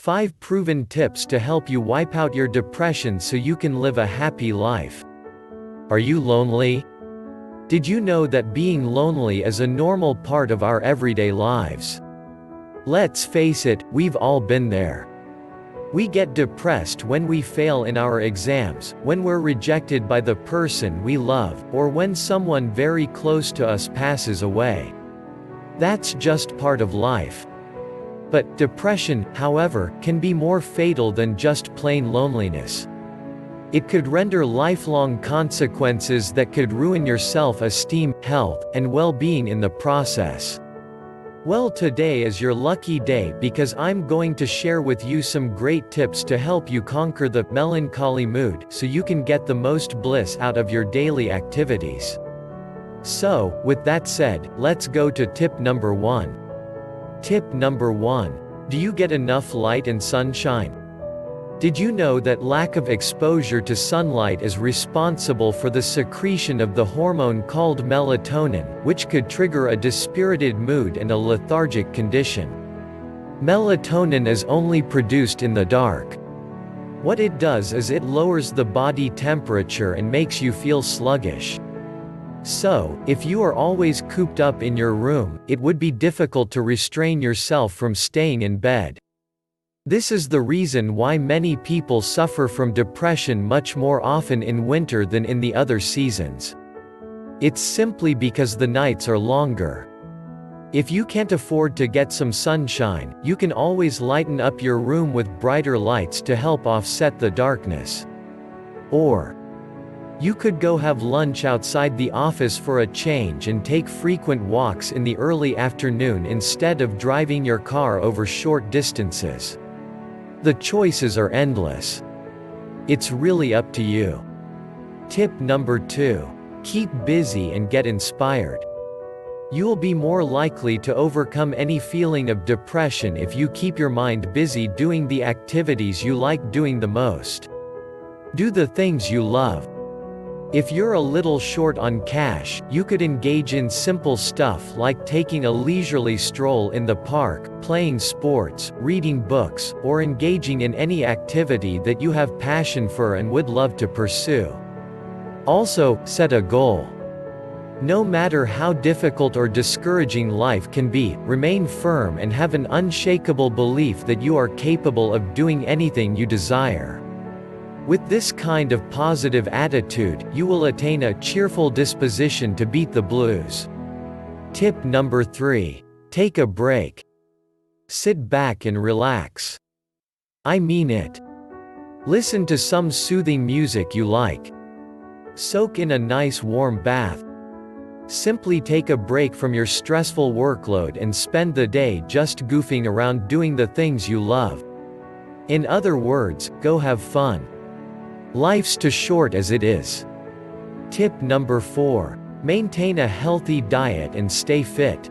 5 proven tips to help you wipe out your depression so you can live a happy life. Are you lonely? Did you know that being lonely is a normal part of our everyday lives? Let's face it, we've all been there. We get depressed when we fail in our exams, when we're rejected by the person we love, or when someone very close to us passes away. That's just part of life. But depression, however, can be more fatal than just plain loneliness. It could render lifelong consequences that could ruin your self-esteem, health, and well-being in the process. Well, today is your lucky day because I'm going to share with you some great tips to help you conquer the melancholy mood so you can get the most bliss out of your daily activities. So, with that said, let's go to tip number 1. Tip number 1. Do you get enough light and sunshine? Did you know that lack of exposure to sunlight is responsible for the secretion of the hormone called melatonin, which could trigger a dispirited mood and a lethargic condition? Melatonin is only produced in the dark. What it does is it lowers the body temperature and makes you feel sluggish. So, if you are always cooped up in your room, it would be difficult to restrain yourself from staying in bed. This is the reason why many people suffer from depression much more often in winter than in the other seasons. It's simply because the nights are longer. If you can't afford to get some sunshine, you can always lighten up your room with brighter lights to help offset the darkness. Or, you could go have lunch outside the office for a change and take frequent walks in the early afternoon instead of driving your car over short distances. The choices are endless. It's really up to you. Tip number 2. Keep busy and get inspired. You'll be more likely to overcome any feeling of depression if you keep your mind busy doing the activities you like doing the most. Do the things you love. If you're a little short on cash, you could engage in simple stuff like taking a leisurely stroll in the park, playing sports, reading books, or engaging in any activity that you have passion for and would love to pursue. Also, set a goal. No matter how difficult or discouraging life can be, remain firm and have an unshakable belief that you are capable of doing anything you desire. With this kind of positive attitude, you will attain a cheerful disposition to beat the blues. Tip number 3. Take a break. Sit back and relax. I mean it. Listen to some soothing music you like. Soak in a nice warm bath. Simply take a break from your stressful workload and spend the day just goofing around doing the things you love. In other words, go have fun. Life's too short as it is. Tip number 4. Maintain a healthy diet and stay fit.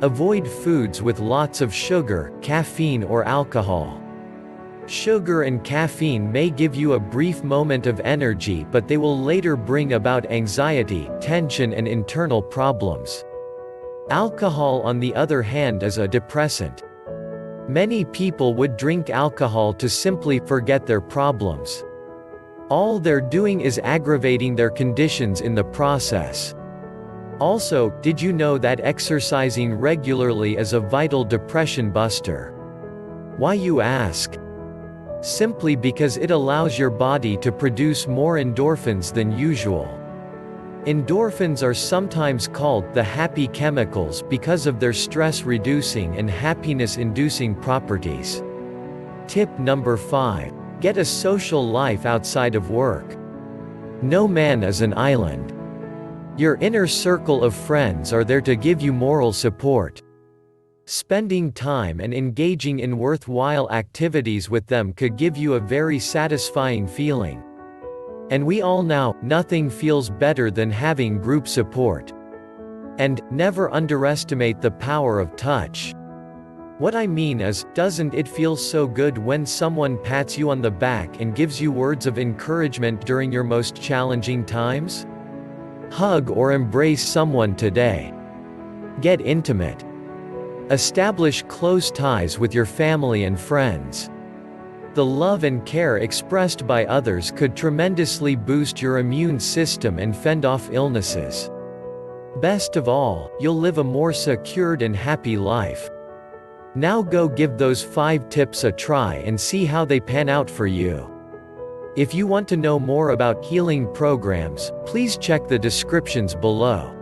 Avoid foods with lots of sugar, caffeine or alcohol. Sugar and caffeine may give you a brief moment of energy, but they will later bring about anxiety, tension and internal problems. Alcohol, on the other hand, is a depressant. Many people would drink alcohol to simply forget their problems. All they're doing is aggravating their conditions in the process. Also, did you know that exercising regularly is a vital depression buster? Why, you ask? Simply because it allows your body to produce more endorphins than usual. Endorphins are sometimes called the happy chemicals because of their stress-reducing and happiness-inducing properties. Tip number 5. Get a social life outside of work. No man is an island. Your inner circle of friends are there to give you moral support. Spending time and engaging in worthwhile activities with them could give you a very satisfying feeling. And we all know, nothing feels better than having group support. And, never underestimate the power of touch. What I mean is, doesn't it feel so good when someone pats you on the back and gives you words of encouragement during your most challenging times? Hug or embrace someone today. Get intimate. Establish close ties with your family and friends. The love and care expressed by others could tremendously boost your immune system and fend off illnesses. Best of all, you'll live a more secured and happy life. Now go give those 5 tips a try and see how they pan out for you. If you want to know more about healing programs, please check the descriptions below.